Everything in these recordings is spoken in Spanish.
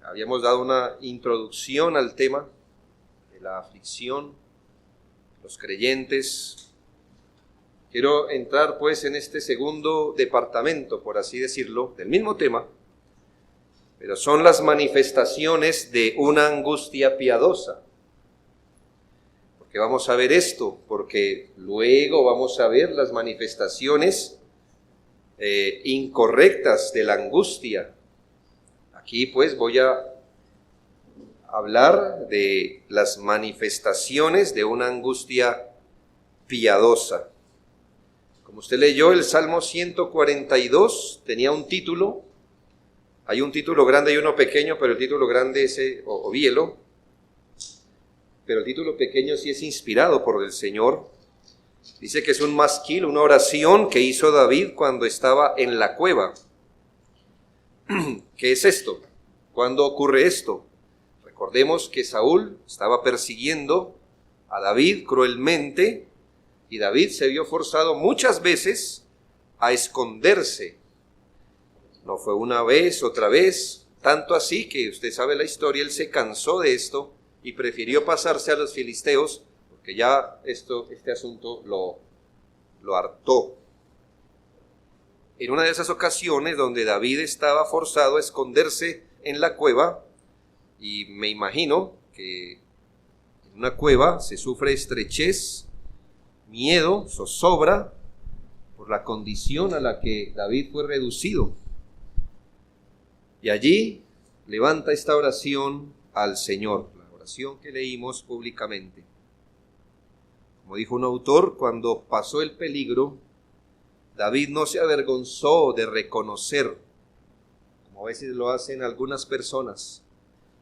Habíamos dado una introducción al tema de la aflicción, los creyentes. Quiero entrar pues en este segundo departamento, por así decirlo, del mismo tema, pero son las manifestaciones de una angustia piadosa. Porque vamos a ver esto, porque luego vamos a ver las manifestaciones incorrectas de la angustia. Aquí pues voy a hablar de las manifestaciones de una angustia piadosa. Como usted leyó, el Salmo 142 tenía un título. Hay un título grande y uno pequeño, pero el título grande es Ovíelo. Pero el título pequeño sí es inspirado por el Señor. Dice que es un masquil, una oración que hizo David cuando estaba en la cueva. ¿Qué es esto? ¿Cuándo ocurre esto? Recordemos que Saúl estaba persiguiendo a David cruelmente y David se vio forzado muchas veces a esconderse. No fue una vez, otra vez, tanto así que usted sabe la historia, él se cansó de esto y prefirió pasarse a los filisteos porque ya este asunto lo hartó. En una de esas ocasiones donde David estaba forzado a esconderse en la cueva, y me imagino que en una cueva se sufre estrechez, miedo, zozobra, por la condición a la que David fue reducido. Y allí levanta esta oración al Señor, la oración que leímos públicamente. Como dijo un autor, cuando pasó el peligro, David no se avergonzó de reconocer, como a veces lo hacen algunas personas.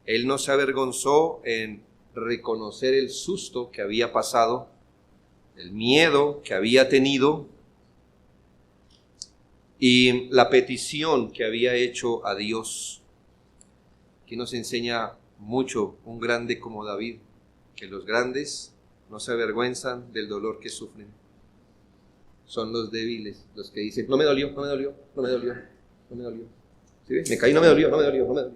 Él no se avergonzó en reconocer el susto que había pasado, el miedo que había tenido y la petición que había hecho a Dios. Aquí nos enseña mucho un grande como David, que los grandes no se avergüenzan del dolor que sufren. Son los débiles, los que dicen, no me dolió. ¿Sí ves? Me caí, no me dolió.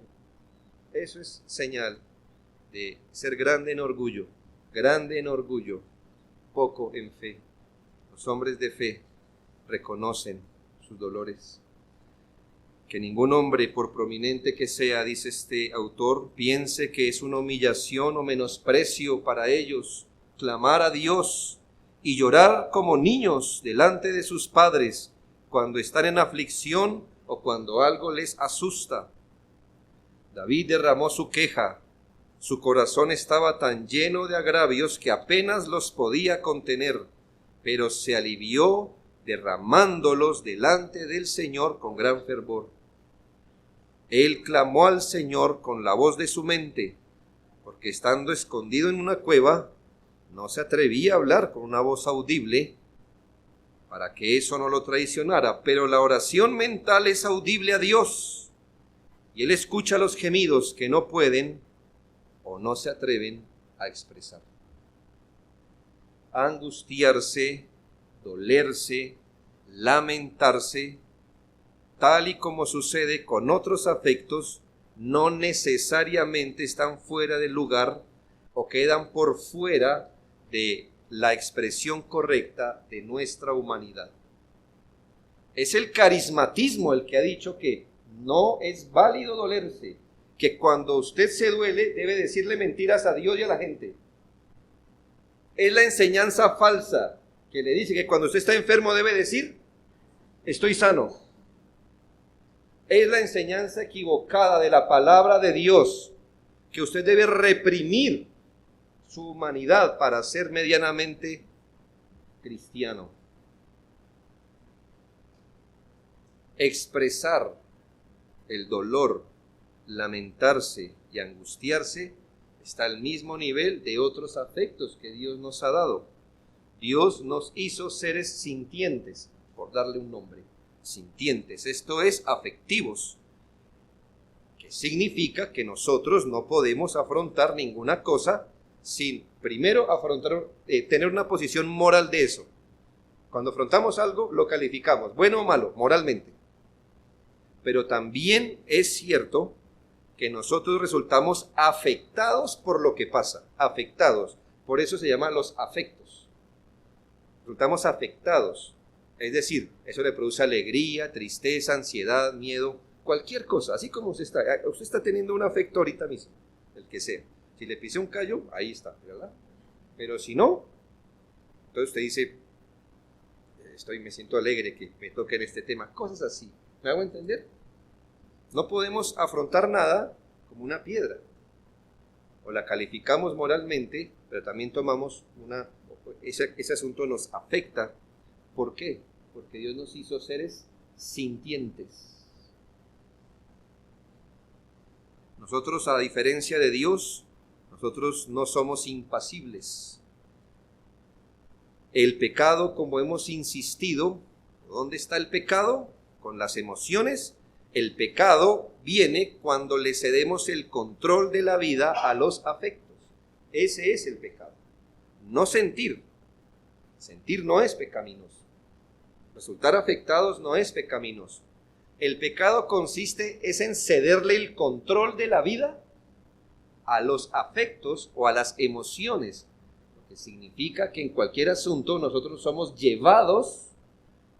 Eso es señal de ser grande en orgullo, poco en fe. Los hombres de fe reconocen sus dolores. Que ningún hombre, por prominente que sea, dice este autor, piense que es una humillación o menosprecio para ellos clamar a Dios y llorar como niños delante de sus padres cuando están en aflicción o cuando algo les asusta. David derramó su queja, su corazón estaba tan lleno de agravios que apenas los podía contener, pero se alivió derramándolos delante del Señor con gran fervor. Él clamó al Señor con la voz de su mente, porque estando escondido en una cueva, no se atrevía a hablar con una voz audible para que eso no lo traicionara, pero la oración mental es audible a Dios y Él escucha los gemidos que no pueden o no se atreven a expresar. Angustiarse, dolerse, lamentarse, tal y como sucede con otros afectos, no necesariamente están fuera del lugar o quedan por fuera de la expresión correcta de nuestra humanidad. Es el carismatismo el que ha dicho que no es válido dolerse, que cuando usted se duele debe decirle mentiras a Dios y a la gente. Es la enseñanza falsa que le dice que cuando usted está enfermo debe decir, estoy sano. Es la enseñanza equivocada de la palabra de Dios, que usted debe reprimir su humanidad para ser medianamente cristiano. Expresar el dolor, lamentarse y angustiarse está al mismo nivel de otros afectos que Dios nos ha dado. Dios nos hizo seres sintientes, por darle un nombre, sintientes, esto es, afectivos, que significa que nosotros no podemos afrontar ninguna cosa sin primero tener una posición moral de eso. Cuando afrontamos algo, lo calificamos, bueno o malo, moralmente. Pero también es cierto que nosotros resultamos afectados por lo que pasa, afectados. Por eso se llaman los afectos. Resultamos afectados. Es decir, eso le produce alegría, tristeza, ansiedad, miedo, cualquier cosa. Así como usted está teniendo un afecto ahorita mismo, el que sea. Si le pise un callo, ahí está, ¿verdad? Pero si no, entonces usted dice, me siento alegre que me toquen este tema. Cosas así. ¿Me hago entender? No podemos afrontar nada como una piedra. O la calificamos moralmente, pero también tomamos ese asunto nos afecta. ¿Por qué? Porque Dios nos hizo seres sintientes. Nosotros, a diferencia de Dios, nosotros no somos impasibles. El pecado, como hemos insistido, ¿dónde está el pecado? Con las emociones. El pecado viene cuando le cedemos el control de la vida a los afectos. Ese es el pecado. No sentir. Sentir no es pecaminoso. Resultar afectados no es pecaminoso. El pecado consiste en cederle el control de la vida a los afectos o a las emociones, lo que significa que en cualquier asunto nosotros somos llevados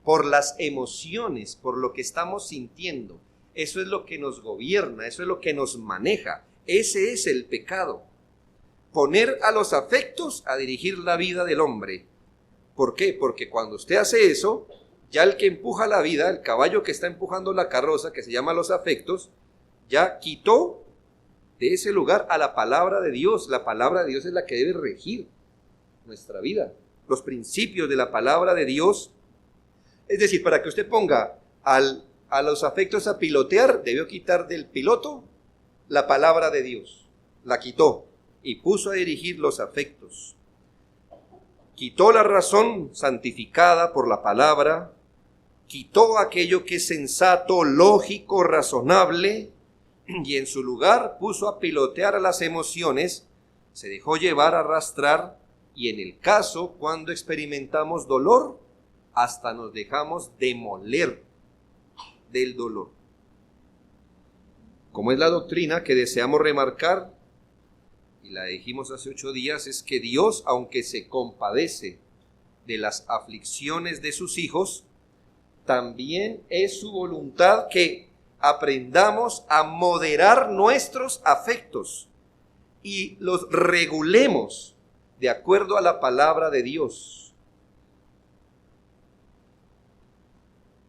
por las emociones, por lo que estamos sintiendo. Eso es lo que nos gobierna, eso es lo que nos maneja. Ese es el pecado. Poner a los afectos a dirigir la vida del hombre. ¿Por qué? Porque cuando usted hace eso, ya el que empuja la vida, el caballo que está empujando la carroza, que se llama los afectos, ya quitó de ese lugar a la palabra de Dios. La palabra de Dios es la que debe regir nuestra vida. Los principios de la palabra de Dios. Es decir, para que usted ponga a los afectos a pilotear, debió quitar del piloto la palabra de Dios. La quitó y puso a dirigir los afectos. Quitó la razón santificada por la palabra, quitó aquello que es sensato, lógico, razonable, y en su lugar puso a pilotear a las emociones, se dejó llevar, arrastrar, y en el caso, cuando experimentamos dolor, hasta nos dejamos demoler del dolor. Como es la doctrina que deseamos remarcar, y la dijimos hace 8 días, es que Dios, aunque se compadece de las aflicciones de sus hijos, también es su voluntad que aprendamos a moderar nuestros afectos y los regulemos de acuerdo a la palabra de Dios.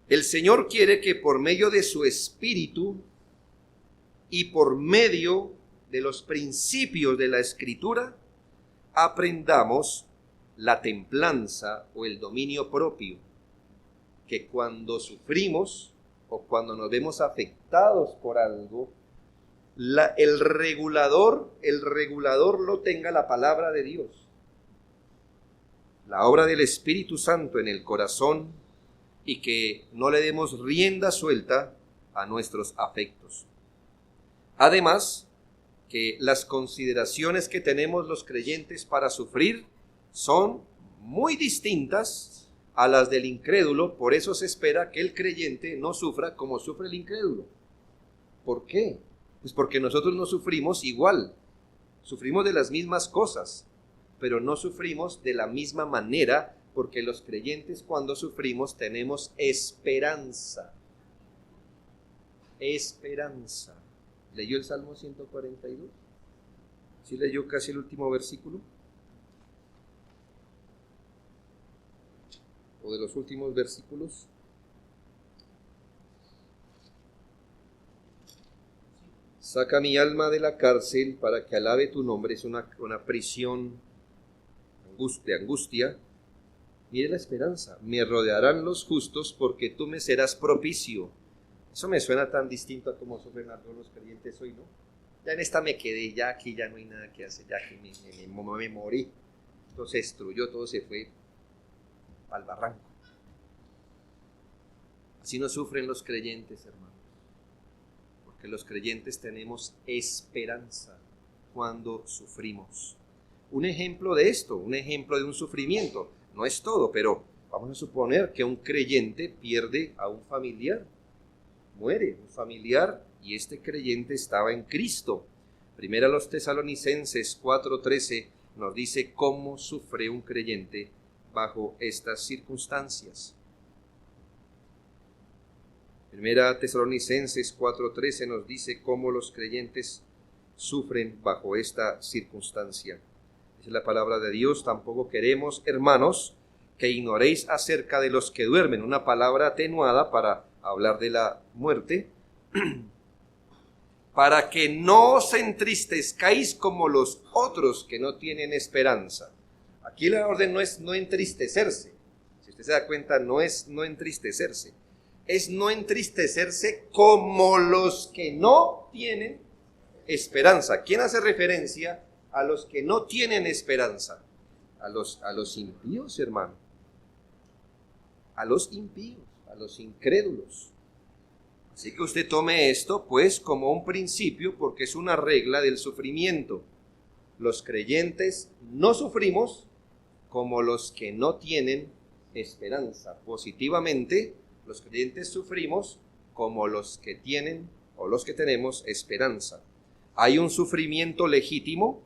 El Señor quiere que por medio de su Espíritu y por medio de los principios de la Escritura aprendamos la templanza o el dominio propio, que cuando sufrimos o cuando nos vemos afectados por algo, el regulador lo tenga la palabra de Dios. La obra del Espíritu Santo en el corazón, y que no le demos rienda suelta a nuestros afectos. Además, que las consideraciones que tenemos los creyentes para sufrir son muy distintas a las del incrédulo. Por eso se espera que el creyente no sufra como sufre el incrédulo. ¿Por qué? Pues porque nosotros no sufrimos igual, sufrimos de las mismas cosas, pero no sufrimos de la misma manera, porque los creyentes cuando sufrimos tenemos esperanza. Esperanza. ¿Leyó el Salmo 142? ¿Sí leyó casi el último versículo? ¿O de los últimos versículos? Saca mi alma de la cárcel para que alabe tu nombre. Es una prisión de angustia. Mire la esperanza. Me rodearán los justos porque tú me serás propicio. Eso me suena tan distinto a cómo sufren los creyentes hoy, ¿no? Ya en esta me quedé, ya aquí ya no hay nada que hacer, ya que me morí. Todo se destruyó, todo se fue al barranco. Así no sufren los creyentes, hermanos. Porque los creyentes tenemos esperanza cuando sufrimos. Un ejemplo de esto, un ejemplo de un sufrimiento. No es todo, pero vamos a suponer que un creyente pierde a un familiar. Muere un familiar y este creyente estaba en Cristo. Primera a los Tesalonicenses 4:13 nos dice cómo sufre un creyente bajo estas circunstancias. Primera Tesalonicenses 4:13 nos dice cómo los creyentes sufren bajo esta circunstancia. Esa es la palabra de Dios. Tampoco queremos, hermanos, que ignoréis acerca de los que duermen. Una palabra atenuada para hablar de la muerte. Para que no os entristezcáis como los otros que no tienen esperanza. Aquí la orden no es no entristecerse. Si usted se da cuenta, no es no entristecerse. Es no entristecerse como los que no tienen esperanza. ¿Quién hace referencia a los que no tienen esperanza? A los impíos, hermano. A los impíos, a los incrédulos. Así que usted tome esto pues como un principio, porque es una regla del sufrimiento. Los creyentes no sufrimos como los que no tienen esperanza. Positivamente, los creyentes sufrimos como los que tienen o los que tenemos esperanza. Hay un sufrimiento legítimo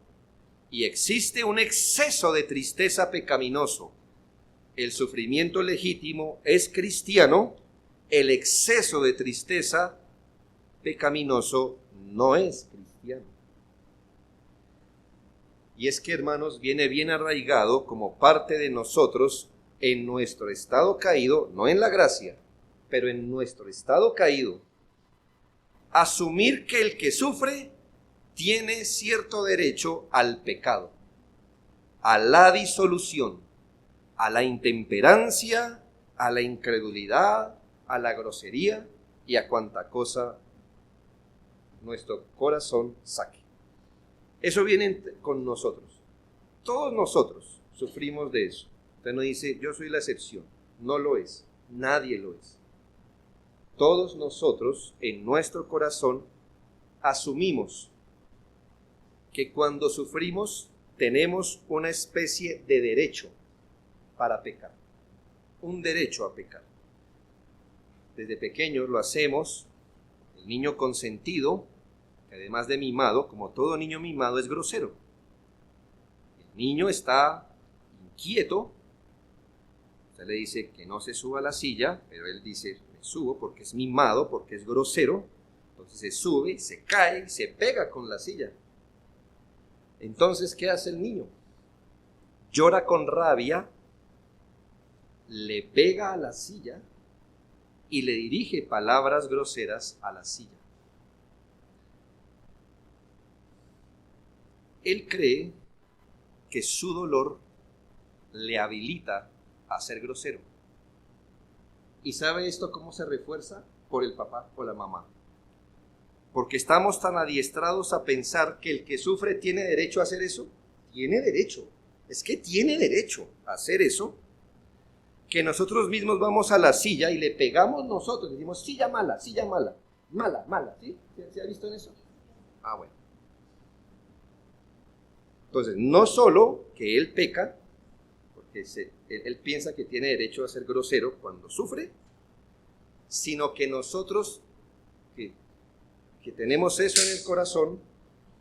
y existe un exceso de tristeza pecaminoso. El sufrimiento legítimo es cristiano. El exceso de tristeza pecaminoso no es cristiano. Y es que, hermanos, viene bien arraigado como parte de nosotros en nuestro estado caído, no en la gracia, pero en nuestro estado caído, asumir que el que sufre tiene cierto derecho al pecado, a la disolución, a la intemperancia, a la incredulidad, a la grosería y a cuanta cosa nuestro corazón saque. Eso viene con nosotros. Todos nosotros sufrimos de eso. Usted no dice, yo soy la excepción. No lo es. Nadie lo es. Todos nosotros en nuestro corazón asumimos que cuando sufrimos tenemos una especie de derecho para pecar. Un derecho a pecar. Desde pequeños lo hacemos. El niño consentido, que además de mimado, como todo niño mimado, es grosero. El niño está inquieto. Usted le dice que no se suba a la silla, pero él dice, me subo porque es mimado, porque es grosero. Entonces se sube, se cae, se pega con la silla. Entonces, ¿qué hace el niño? Llora con rabia, le pega a la silla y le dirige palabras groseras a la silla. Él cree que su dolor le habilita a ser grosero. ¿Y sabe esto cómo se refuerza? Por el papá o la mamá. Porque estamos tan adiestrados a pensar que el que sufre tiene derecho a hacer eso. Tiene derecho. Es que tiene derecho a hacer eso. Que nosotros mismos vamos a la silla y le pegamos nosotros. Decimos, silla mala, mala, mala. ¿Sí? ¿Se ha visto en eso? Ah, bueno. Entonces, no solo que él peca, porque él piensa que tiene derecho a ser grosero cuando sufre, sino que nosotros, que tenemos eso en el corazón,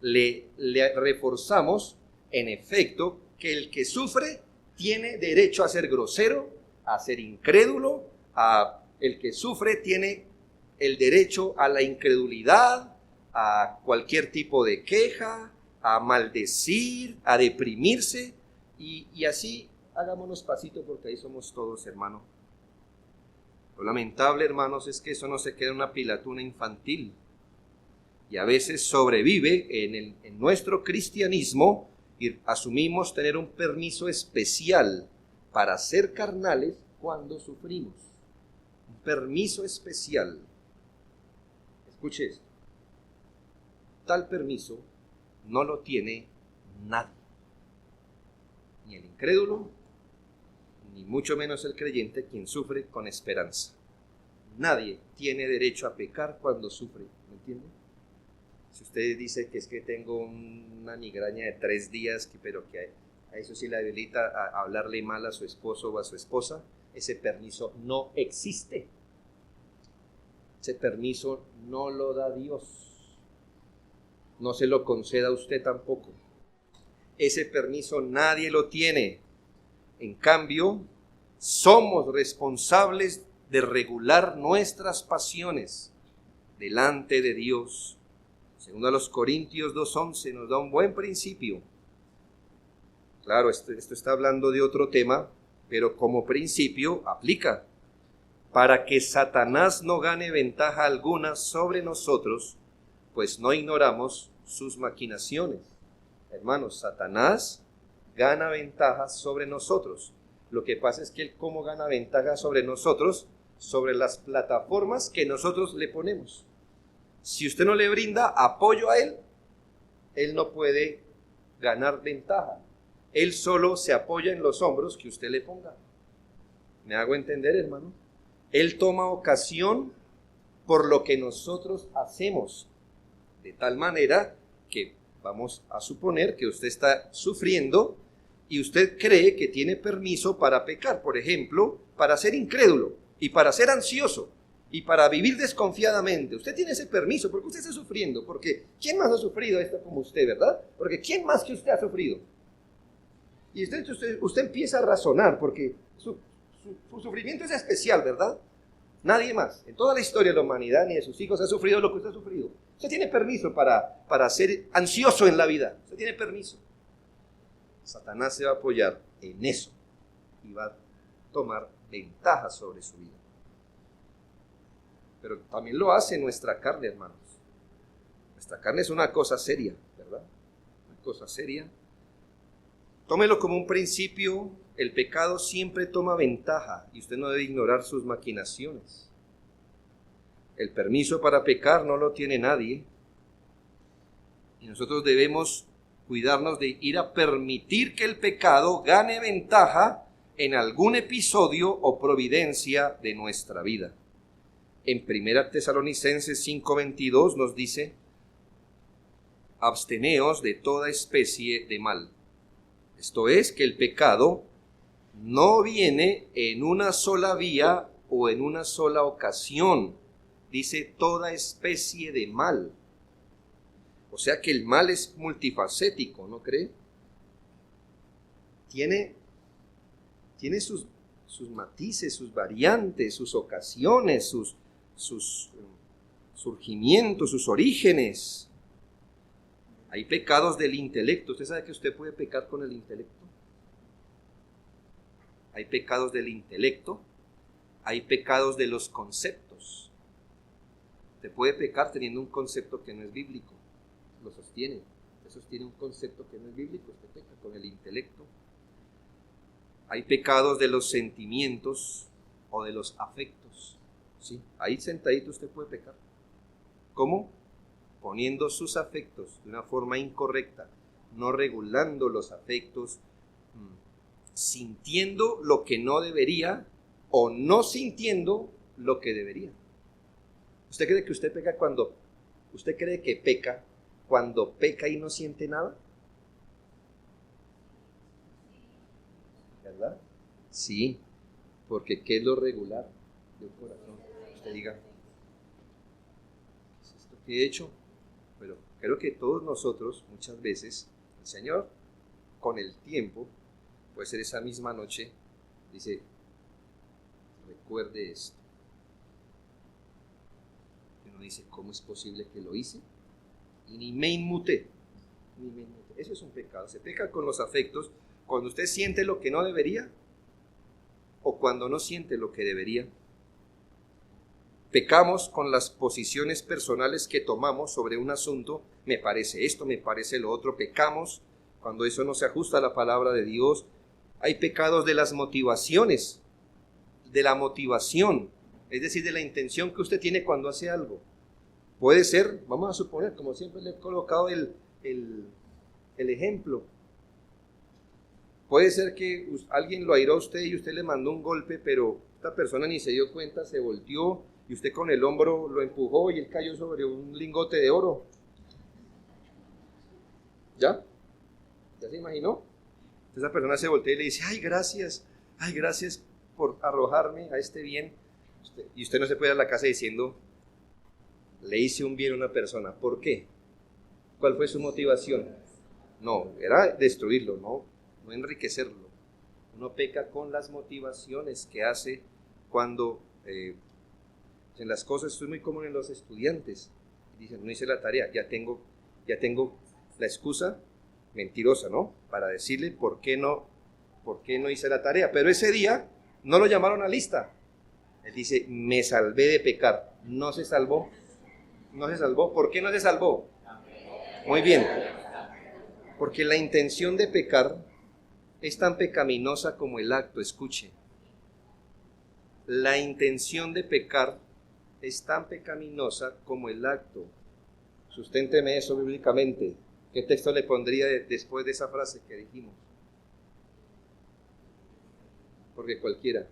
le reforzamos, en efecto, que el que sufre tiene derecho a ser grosero, a ser incrédulo, el que sufre tiene el derecho a la incredulidad, a cualquier tipo de queja, a maldecir, a deprimirse, y así hagámonos pasito porque ahí somos todos, hermano. Lo lamentable, hermanos, es que eso no se queda en una pilatuna infantil, y a veces sobrevive en nuestro cristianismo y asumimos tener un permiso especial para ser carnales cuando sufrimos. Un permiso especial. Escuche esto. Tal permiso no lo tiene nadie. Ni el incrédulo, ni mucho menos el creyente, quien sufre con esperanza. Nadie tiene derecho a pecar cuando sufre. ¿Me entiende? Si usted dice que es que tengo una migraña de 3 días, pero que a eso sí le habilita a hablarle mal a su esposo o a su esposa, ese permiso no existe. Ese permiso no lo da Dios. No se lo conceda a usted tampoco. Ese permiso nadie lo tiene. En cambio, somos responsables de regular nuestras pasiones delante de Dios. Según a los Corintios 2:11 nos da un buen principio. Claro, esto está hablando de otro tema, pero como principio aplica. Para que Satanás no gane ventaja alguna sobre nosotros, pues no ignoramos sus maquinaciones. Hermanos, Satanás gana ventaja sobre nosotros. Lo que pasa es que él cómo gana ventaja sobre nosotros, sobre las plataformas que nosotros le ponemos. Si usted no le brinda apoyo a él no puede ganar ventaja. Él solo se apoya en los hombros que usted le ponga. ¿Me hago entender, hermano? Él toma ocasión por lo que nosotros hacemos, de tal manera que vamos a suponer que usted está sufriendo y usted cree que tiene permiso para pecar, por ejemplo, para ser incrédulo y para ser ansioso y para vivir desconfiadamente. Usted tiene ese permiso porque usted está sufriendo, porque ¿quién más ha sufrido esto como usted, verdad? Porque ¿quién más que usted ha sufrido? Y usted empieza a razonar porque su sufrimiento es especial, ¿verdad? Nadie más, en toda la historia de la humanidad, ni de sus hijos ha sufrido lo que usted ha sufrido. Usted tiene permiso para ser ansioso en la vida. Usted tiene permiso. Satanás se va a apoyar en eso y va a tomar ventaja sobre su vida. Pero también lo hace nuestra carne, hermanos. Nuestra carne es una cosa seria, ¿verdad? Una cosa seria. Tómelo como un principio. El pecado siempre toma ventaja y usted no debe ignorar sus maquinaciones. El permiso para pecar no lo tiene nadie. Y nosotros debemos cuidarnos de ir a permitir que el pecado gane ventaja en algún episodio o providencia de nuestra vida. En 1 Tesalonicenses 5:22 nos dice: absteneos de toda especie de mal. Esto es, que el pecado no viene en una sola vía o en una sola ocasión. Dice toda especie de mal. O sea que el mal es multifacético, ¿no cree? Tiene sus matices, sus variantes, sus ocasiones, sus surgimientos, sus orígenes. Hay pecados del intelecto. ¿Usted sabe que usted puede pecar con el intelecto? Hay pecados del intelecto, hay pecados de los conceptos. Usted puede pecar teniendo un concepto que no es bíblico. Lo sostiene. Usted sostiene un concepto que no es bíblico, usted peca con el intelecto. Hay pecados de los sentimientos o de los afectos. ¿Sí? Ahí sentadito usted puede pecar. ¿Cómo? Poniendo sus afectos de una forma incorrecta, no regulando los afectos, sintiendo lo que no debería o no sintiendo lo que debería. ¿Usted cree que usted peca cuando usted cree que peca cuando peca y no siente nada? ¿Verdad? Sí, porque ¿qué es lo regular del corazón? Usted diga, ¿qué es esto que he hecho? Pero creo que todos nosotros, muchas veces, el Señor, con el tiempo, puede ser esa misma noche, dice, recuerde esto. Y uno dice, ¿cómo es posible que lo hice? Y ni me inmuté. Eso es un pecado. Se peca con los afectos cuando usted siente lo que no debería o cuando no siente lo que debería. Pecamos con las posiciones personales que tomamos sobre un asunto. Me parece esto, me parece lo otro. Pecamos cuando eso no se ajusta a la palabra de Dios. Hay pecados de las motivaciones, de la motivación, es decir, de la intención que usted tiene cuando hace algo. Puede ser, vamos a suponer, como siempre le he colocado el ejemplo, puede ser que alguien lo airó a usted y usted le mandó un golpe, pero esta persona ni se dio cuenta, se volteó y usted con el hombro lo empujó y él cayó sobre un lingote de oro. ¿Ya? ¿Ya se imaginó? Esa persona se voltea y le dice, ay, gracias por arrojarme a este bien. Y usted no se puede ir a la casa diciendo, le hice un bien a una persona. ¿Por qué? ¿Cuál fue su motivación? No, era destruirlo, no enriquecerlo. Uno peca con las motivaciones que hace cuando en las cosas. Esto es muy común en los estudiantes. Dicen, no hice la tarea, ya tengo la excusa mentirosa, ¿no? Para decirle por qué no hice la tarea. Pero ese día no lo llamaron a lista. Él dice, me salvé de pecar. No se salvó. No se salvó. ¿Por qué no se salvó? Muy bien. Porque la intención de pecar es tan pecaminosa como el acto. Escuche. La intención de pecar es tan pecaminosa como el acto. Susténteme eso bíblicamente. ¿Qué texto le pondría después de esa frase que dijimos? Porque cualquiera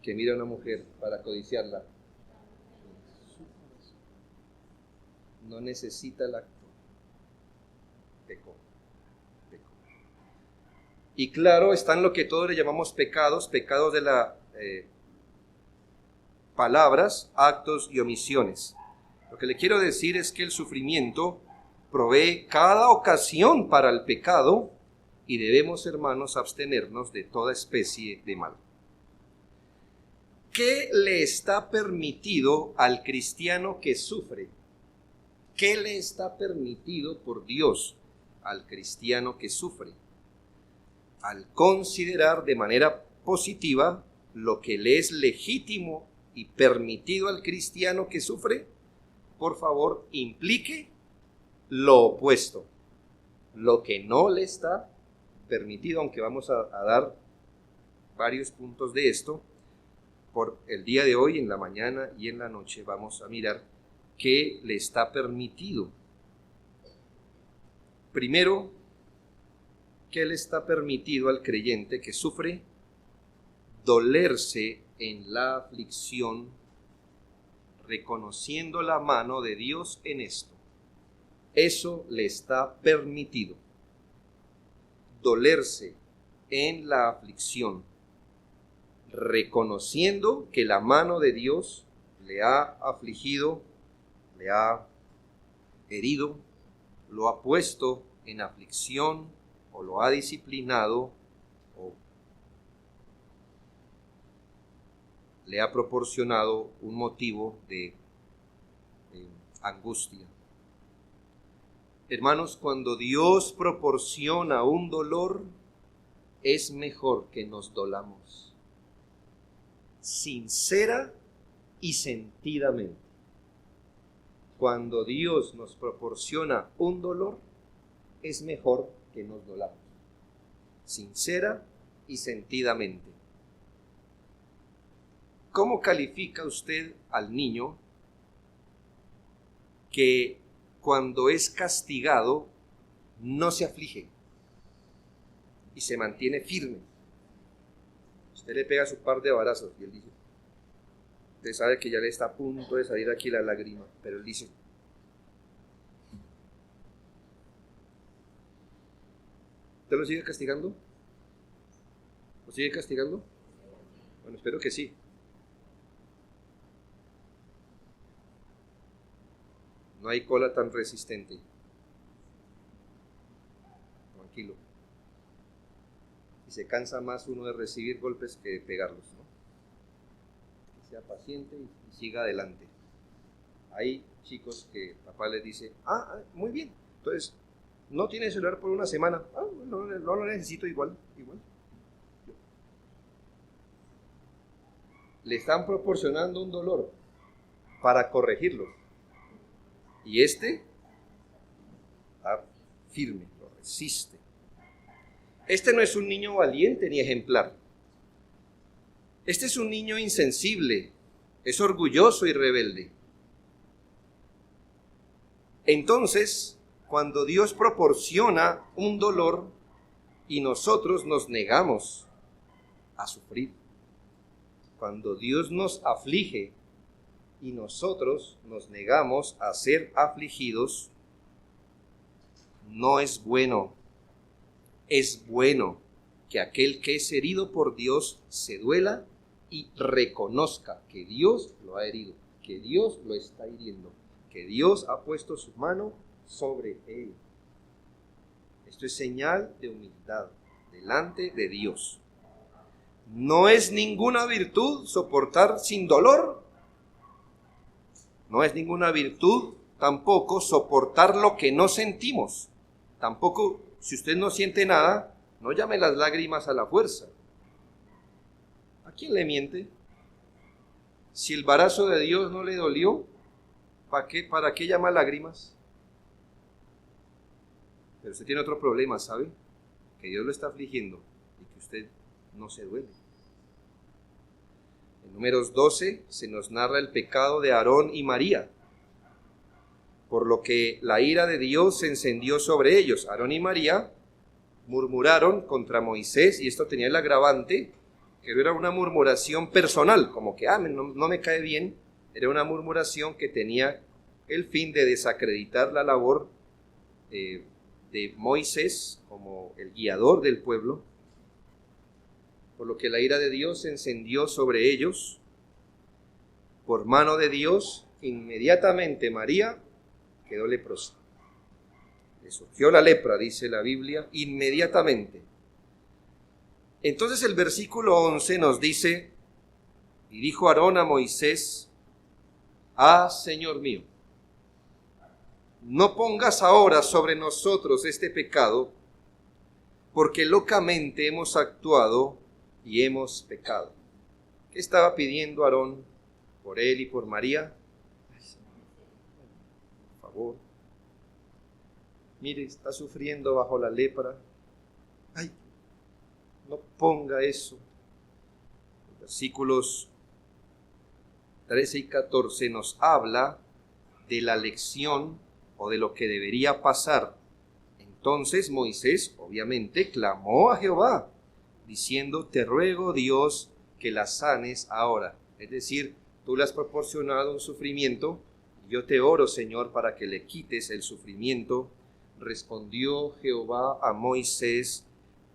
que mira a una mujer para codiciarla no necesita el acto. Pecó. Y claro, están lo que todos le llamamos pecados de la palabras, actos y omisiones. Lo que le quiero decir es que el sufrimiento provee cada ocasión para el pecado y debemos, hermanos, abstenernos de toda especie de mal. ¿Qué le está permitido al cristiano que sufre? ¿Qué le está permitido por Dios al cristiano que sufre? Al considerar de manera positiva lo que le es legítimo y permitido al cristiano que sufre, por favor, implique lo opuesto, lo que no le está permitido, aunque vamos a dar varios puntos de esto. Por el día de hoy, en la mañana y en la noche, vamos a mirar qué le está permitido. Primero, ¿qué le está permitido al creyente que sufre? Dolerse en la aflicción, reconociendo la mano de Dios en esto. Eso le está permitido. Dolerse en la aflicción, reconociendo que la mano de Dios le ha afligido, le ha herido, lo ha puesto en aflicción o lo ha disciplinado o le ha proporcionado un motivo de angustia. Hermanos, cuando Dios proporciona un dolor, es mejor que nos dolamos sincera y sentidamente. Cuando Dios nos proporciona un dolor, es mejor que nos dolamos sincera y sentidamente. ¿Cómo califica usted al niño que cuando es castigado no se aflige y se mantiene firme? Usted le pega su par de varazos y él dice, usted sabe que ya le está a punto de salir aquí la lágrima, pero él dice, ¿usted lo sigue castigando? ¿Lo sigue castigando? Bueno, espero que sí. No hay cola tan resistente. Tranquilo. Y se cansa más uno de recibir golpes que de pegarlos, ¿no? Que sea paciente y siga adelante. Hay chicos que papá les dice, muy bien, entonces no tiene celular por una semana. No lo necesito igual. Le están proporcionando un dolor para corregirlo. Y está firme, lo resiste. Este no es un niño valiente ni ejemplar. Este es un niño insensible, es orgulloso y rebelde. Entonces, cuando Dios proporciona un dolor y nosotros nos negamos a sufrir, cuando Dios nos aflige y nosotros nos negamos a ser afligidos, no es bueno. Es bueno que aquel que es herido por Dios se duela y reconozca que Dios lo ha herido, que Dios lo está hiriendo. que Dios ha puesto su mano sobre él. Esto es señal de humildad delante de Dios. No es ninguna virtud soportar sin dolor. No es ninguna virtud tampoco soportar lo que no sentimos. Tampoco, si usted no siente nada, no llame las lágrimas a la fuerza. ¿A quién le miente? Si el brazo de Dios no le dolió, ¿para qué llama lágrimas? Pero usted tiene otro problema, ¿sabe? Que Dios lo está afligiendo y que usted no se duele. En Números 12 se nos narra el pecado de Aarón y María, por lo que la ira de Dios se encendió sobre ellos. Aarón y María murmuraron contra Moisés, y esto tenía el agravante que era una murmuración personal, como que no me cae bien. Era una murmuración que tenía el fin de desacreditar la labor de Moisés como el guiador del pueblo, por lo que la ira de Dios se encendió sobre ellos. Por mano de Dios, inmediatamente María quedó leprosa. Le surgió la lepra, dice la Biblia, inmediatamente. Entonces el versículo 11 nos dice: y dijo Aarón a Moisés: Señor mío, no pongas ahora sobre nosotros este pecado, porque locamente hemos actuado y hemos pecado. ¿Qué estaba pidiendo Aarón por él y por María? Ay, Señor, por favor, mire, está sufriendo bajo la lepra. Ay, no ponga eso. Versículos 13 y 14 nos habla de la lección o de lo que debería pasar. Entonces Moisés, obviamente, clamó a Jehová, diciendo: te ruego, Dios, que la sanes ahora. Es decir, tú le has proporcionado un sufrimiento, y yo te oro, Señor, para que le quites el sufrimiento. Respondió Jehová a Moisés: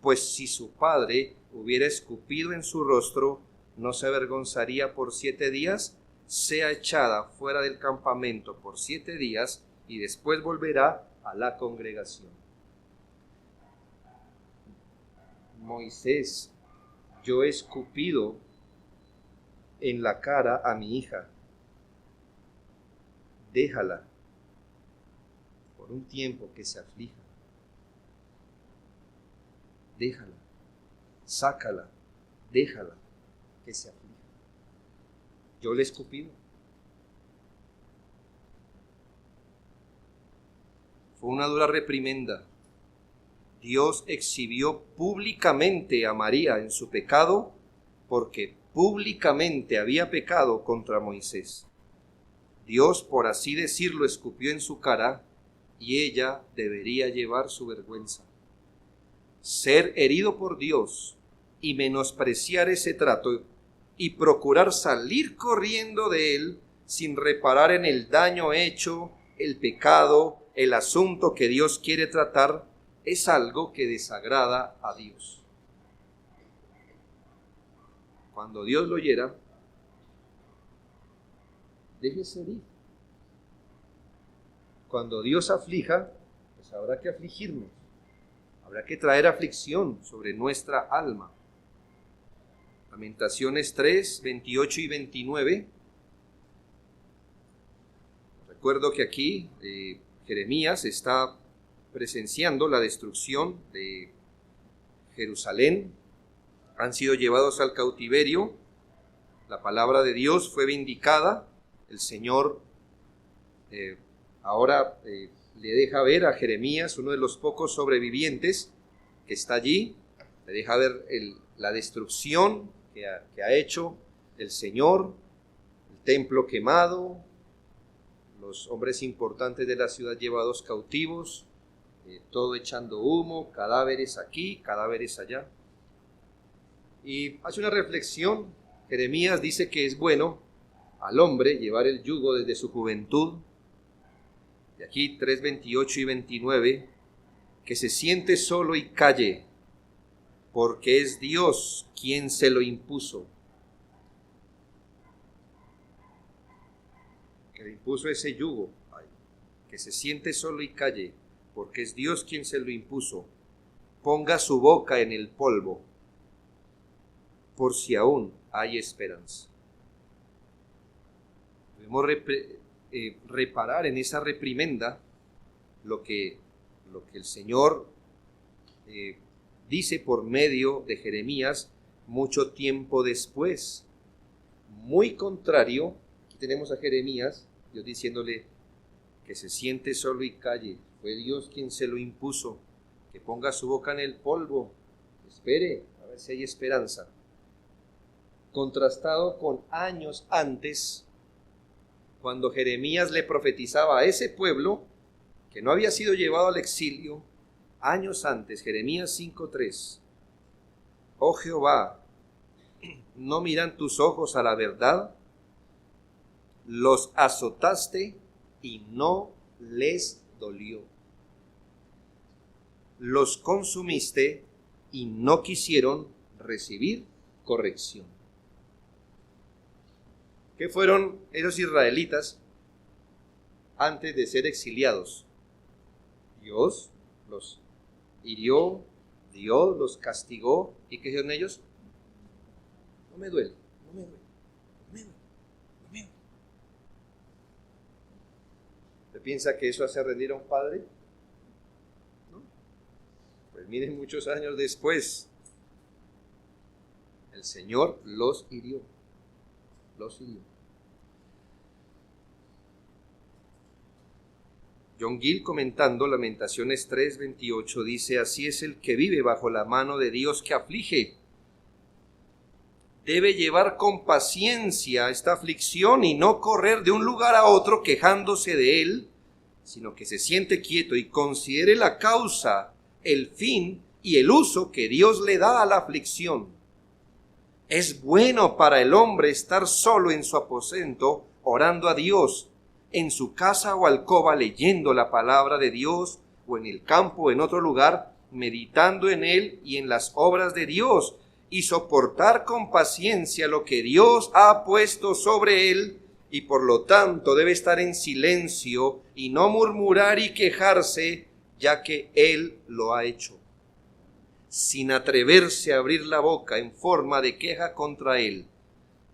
pues si su padre hubiera escupido en su rostro, ¿no se avergonzaría por 7 días? Sea echada fuera del campamento por 7 días, y después volverá a la congregación. Moisés, yo he escupido en la cara a mi hija. Déjala por un tiempo que se aflija. Déjala, sácala, déjala que se aflija. Yo le he escupido. Fue una dura reprimenda. Dios exhibió públicamente a María en su pecado, porque públicamente había pecado contra Moisés. Dios, por así decirlo, escupió en su cara, y ella debería llevar su vergüenza. Ser herido por Dios y menospreciar ese trato y procurar salir corriendo de él sin reparar en el daño hecho, el pecado, el asunto que Dios quiere tratar, es algo que desagrada a Dios. Cuando Dios lo hiera, déjese ir. Cuando Dios aflija, pues habrá que afligirnos. Habrá que traer aflicción sobre nuestra alma. Lamentaciones 3, 28 y 29. Recuerdo que aquí Jeremías está presenciando la destrucción de Jerusalén. Han sido llevados al cautiverio. La palabra de Dios fue vindicada. El Señor ahora le deja ver a Jeremías, uno de los pocos sobrevivientes que está allí, le deja ver la destrucción que ha hecho el Señor, el templo quemado, los hombres importantes de la ciudad llevados cautivos, todo echando humo, cadáveres aquí, cadáveres allá. Y hace una reflexión. Jeremías dice que es bueno al hombre llevar el yugo desde su juventud. Y aquí 3, 28 y 29, que se siente solo y calle, porque es Dios quien se lo impuso. Que le impuso ese yugo que se siente solo y calle, porque es Dios quien se lo impuso. Ponga su boca en el polvo, por si aún hay esperanza. Debemos reparar en esa reprimenda lo que el Señor dice por medio de Jeremías mucho tiempo después. Muy contrario, aquí tenemos a Jeremías, Dios diciéndole que se siente solo y calle, fue Dios quien se lo impuso, que ponga su boca en el polvo, espere, a ver si hay esperanza. Contrastado con años antes, cuando Jeremías le profetizaba a ese pueblo que no había sido llevado al exilio, años antes, Jeremías 5:3, oh Jehová, ¿no miran tus ojos a la verdad? Los azotaste y no les dolió. Los consumiste y no quisieron recibir corrección. ¿Qué fueron esos israelitas antes de ser exiliados? Dios los hirió, Dios los castigó. ¿Y qué hicieron ellos? No me duele, no me duele, no me duele, no me duele. ¿Usted piensa que eso hace rendir a un padre? ¿No? Pues miren, muchos años después, el Señor los hirió. Los hirió. John Gill, comentando Lamentaciones 3:28, dice: así es el que vive bajo la mano de Dios que aflige. Debe llevar con paciencia esta aflicción y no correr de un lugar a otro quejándose de él, sino que se siente quieto y considere la causa, el fin y el uso que Dios le da a la aflicción. Es bueno para el hombre estar solo en su aposento, orando a Dios, en su casa o alcoba leyendo la palabra de Dios, o en el campo o en otro lugar, meditando en él y en las obras de Dios, y soportar con paciencia lo que Dios ha puesto sobre él, y por lo tanto debe estar en silencio y no murmurar y quejarse, ya que él lo ha hecho, sin atreverse a abrir la boca en forma de queja contra él,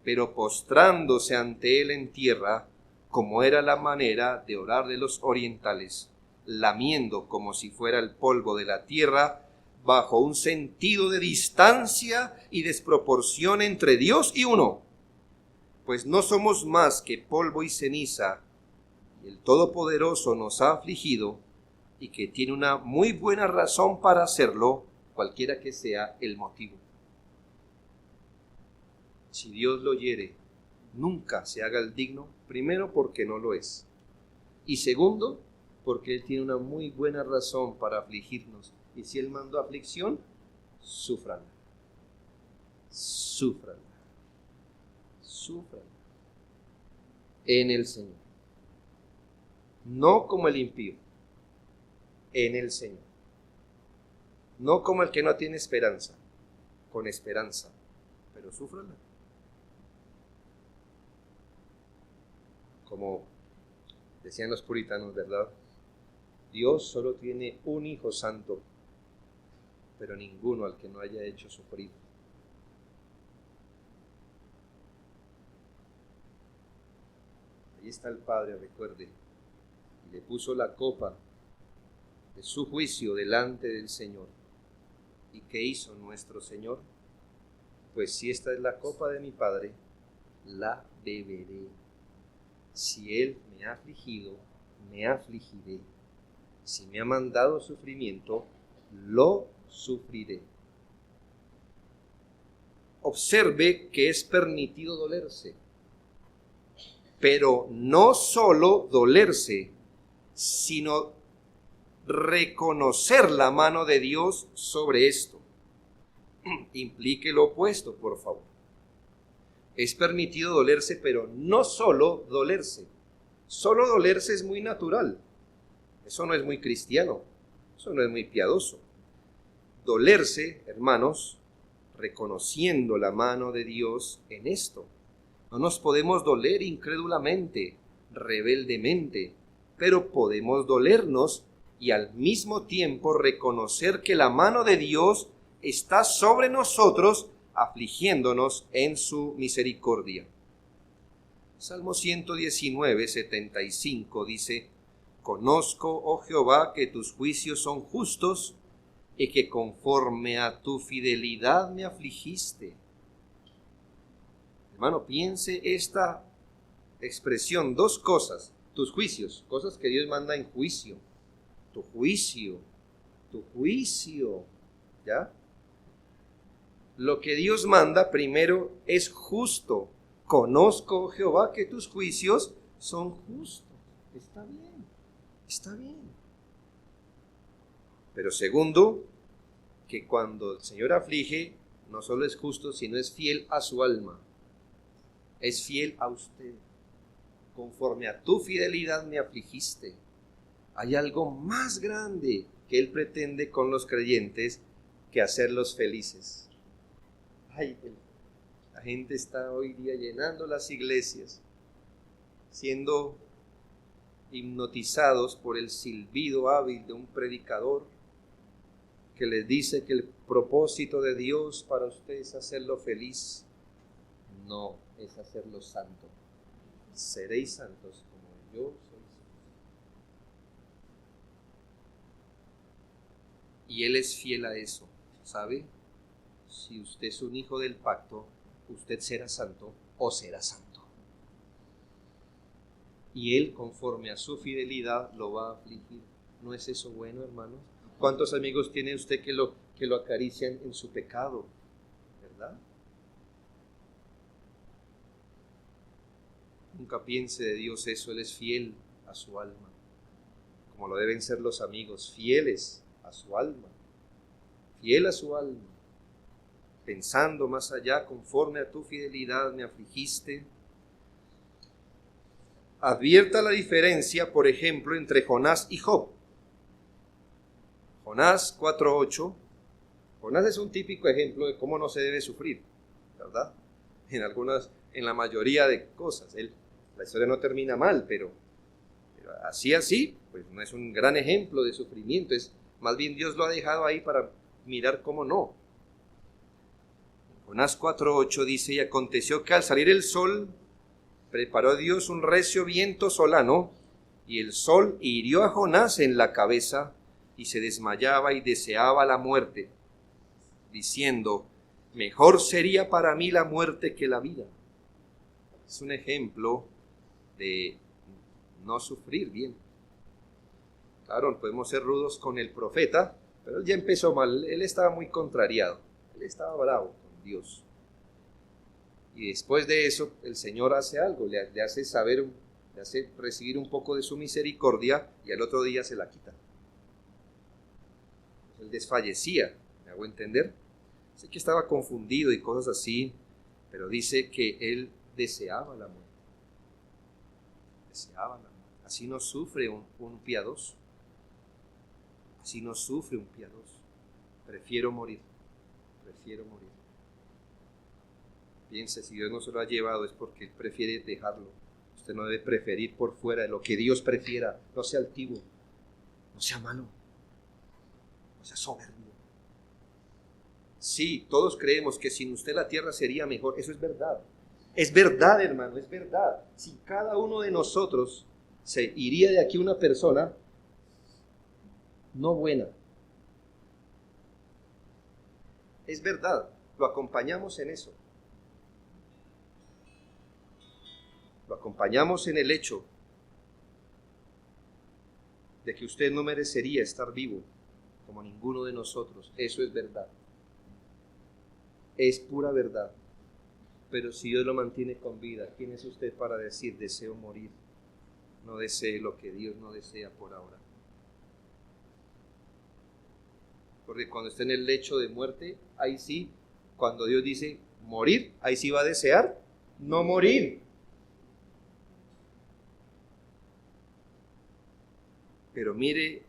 pero postrándose ante él en tierra, como era la manera de orar de los orientales, lamiendo como si fuera el polvo de la tierra, bajo un sentido de distancia y desproporción entre Dios y uno, pues no somos más que polvo y ceniza, y el Todopoderoso nos ha afligido, y que tiene una muy buena razón para hacerlo, cualquiera que sea el motivo. Si Dios lo hiere, nunca se haga el digno, primero porque no lo es, y segundo, porque Él tiene una muy buena razón para afligirnos, y si Él mandó aflicción, súfranla, súfranla, súfranla, en el Señor, no como el impío, en el Señor, no como el que no tiene esperanza, con esperanza, pero súfranla. Como decían los puritanos, ¿verdad? Dios solo tiene un Hijo Santo, pero ninguno al que no haya hecho sufrir. Ahí está el Padre, recuerde, y le puso la copa de su juicio delante del Señor. ¿Y qué hizo nuestro Señor? Pues si esta es la copa de mi Padre, la beberé. Si Él me ha afligido, me afligiré. Si me ha mandado sufrimiento, lo sufriré. Observe que es permitido dolerse, pero no solo dolerse, sino reconocer la mano de Dios sobre esto. Implique lo opuesto, por favor. Es permitido dolerse, pero no solo dolerse. Solo dolerse es muy natural. Eso no es muy cristiano. Eso no es muy piadoso. Dolerse, hermanos, reconociendo la mano de Dios en esto. No nos podemos doler incrédulamente, rebeldemente, pero podemos dolernos y al mismo tiempo reconocer que la mano de Dios está sobre nosotros, afligiéndonos en su misericordia. Salmo 119, 75 dice: Conozco, oh Jehová, que tus juicios son justos y que conforme a tu fidelidad me afligiste. Hermano, piense esta expresión, dos cosas: tus juicios, cosas que Dios manda en juicio, tu juicio, ¿ya? Lo que Dios manda primero es justo. Conozco, oh Jehová, que tus juicios son justos. Está bien, está bien. Pero segundo, que cuando el Señor aflige, no solo es justo, sino es fiel a su alma. Es fiel a usted. Conforme a tu fidelidad me afligiste. Hay algo más grande que Él pretende con los creyentes que hacerlos felices. Ay, la gente está hoy día llenando las iglesias, siendo hipnotizados por el silbido hábil de un predicador que les dice que el propósito de Dios para usted es hacerlo feliz. No, es hacerlo santo. Seréis santos como yo soy santo. Y Él es fiel a eso, ¿sabe? Si usted es un hijo del pacto, usted será santo o será santo. Y Él, conforme a su fidelidad, lo va a afligir. ¿No es eso bueno, hermanos? ¿Cuántos amigos tiene usted que lo acarician en su pecado? ¿Verdad? Nunca piense de Dios eso. Él es fiel a su alma, como lo deben ser los amigos, fieles a su alma, fiel a su alma, pensando más allá: conforme a tu fidelidad me afligiste. Advierta la diferencia, por ejemplo, entre Jonás y Job. Jonás 4:8. Jonás es un típico ejemplo de cómo no se debe sufrir, ¿verdad? En la mayoría de cosas. La historia no termina mal, pero así, pues no es un gran ejemplo de sufrimiento. Más bien Dios lo ha dejado ahí para mirar cómo no. Jonás 4:8 dice: Y aconteció que al salir el sol, preparó Dios un recio viento solano, y el sol hirió a Jonás en la cabeza, y se desmayaba y deseaba la muerte, diciendo: mejor sería para mí la muerte que la vida. Es un ejemplo de no sufrir bien. Claro, podemos ser rudos con el profeta, pero él ya empezó mal. Él estaba muy contrariado, él estaba bravo con Dios. Y después de eso, el Señor hace algo, le hace saber, le hace recibir un poco de su misericordia, y al otro día se la quita. Él desfallecía, ¿me hago entender? Sé que estaba confundido y cosas así, pero dice que él deseaba la muerte. Deseaba la muerte. Así no sufre un piadoso. Así no sufre un piadoso. Prefiero morir. Prefiero morir. Piense, si Dios no se lo ha llevado es porque Él prefiere dejarlo. Usted no debe preferir por fuera de lo que Dios prefiera. No sea altivo, no sea malo, no sea soberbio. Sí, todos creemos que sin usted la tierra sería mejor. Eso es verdad. Es verdad, hermano, es verdad. Si cada uno de nosotros se iría de aquí una persona no buena, es verdad, lo acompañamos en eso. Lo acompañamos en el hecho de que usted no merecería estar vivo como ninguno de nosotros. Eso es verdad. Es pura verdad. Pero si Dios lo mantiene con vida, ¿quién es usted para decir deseo morir? No desee lo que Dios no desea por ahora. Porque cuando esté en el lecho de muerte, ahí sí, cuando Dios dice morir, ahí sí va a desear no morir. Pero mire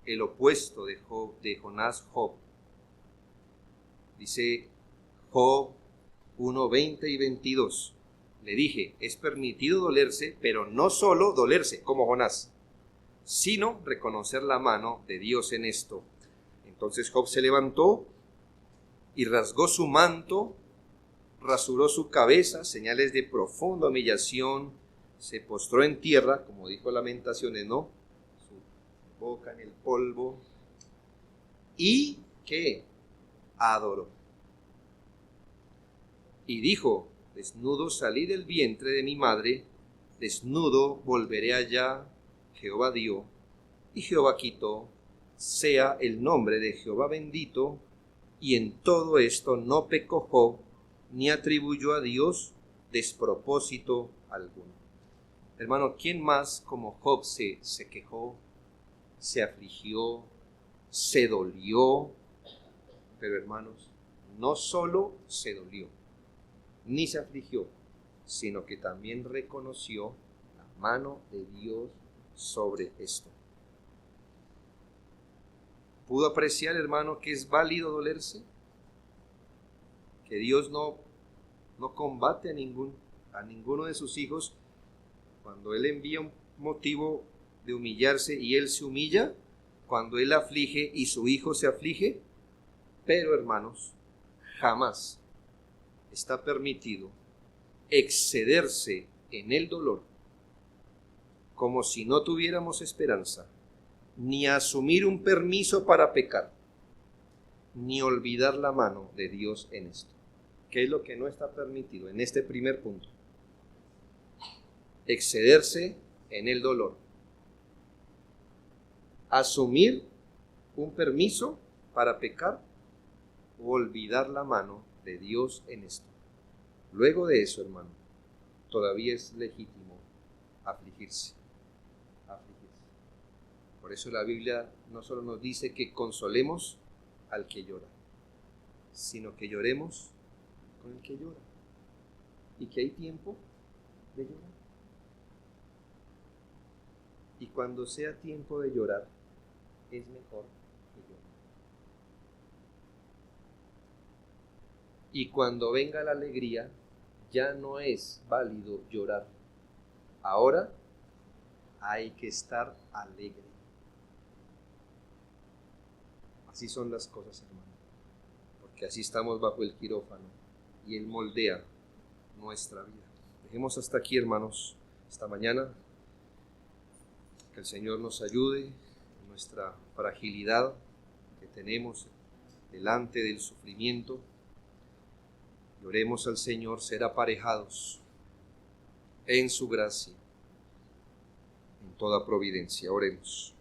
el opuesto de Jonás, Job. Dice Job 1:20 y 22. Le dije, es permitido dolerse, pero no solo dolerse, como Jonás. sino reconocer la mano de Dios en esto. Entonces Job se levantó y rasgó su manto, rasuró su cabeza, señales de profunda humillación, se postró en tierra, como dijo Lamentaciones, ¿no? Su boca en el polvo, y ¿qué? Adoró. Y dijo: desnudo salí del vientre de mi madre, desnudo volveré allá. Jehová dio y Jehová quitó, sea el nombre de Jehová bendito. Y en todo esto no pecó Job, ni atribuyó a Dios despropósito alguno. Hermano, ¿quién más como Job se quejó, se afligió, se dolió? Pero hermanos, no solo se dolió, ni se afligió, sino que también reconoció la mano de Dios sobre esto. ¿Pudo apreciar, hermano, que es válido dolerse? Que Dios no combate a ninguno de sus hijos cuando Él envía un motivo de humillarse y Él se humilla, cuando Él aflige y su hijo se aflige. Pero, hermanos, jamás está permitido excederse en el dolor como si no tuviéramos esperanza, ni asumir un permiso para pecar, ni olvidar la mano de Dios en esto. ¿Qué es lo que no está permitido en este primer punto? Excederse en el dolor, asumir un permiso para pecar o olvidar la mano de Dios en esto. Luego de eso, hermano, todavía es legítimo afligirse. Por eso la Biblia no solo nos dice que consolemos al que llora, sino que lloremos con el que llora, y que hay tiempo de llorar. Y cuando sea tiempo de llorar, es mejor que llore. Y cuando venga la alegría, ya no es válido llorar. Ahora hay que estar alegre. Así son las cosas, hermano, porque así estamos bajo el quirófano y Él moldea nuestra vida. Dejemos hasta aquí, hermanos, esta mañana. Que el Señor nos ayude en nuestra fragilidad que tenemos delante del sufrimiento. Y oremos al Señor ser aparejados en su gracia, en toda providencia. Oremos.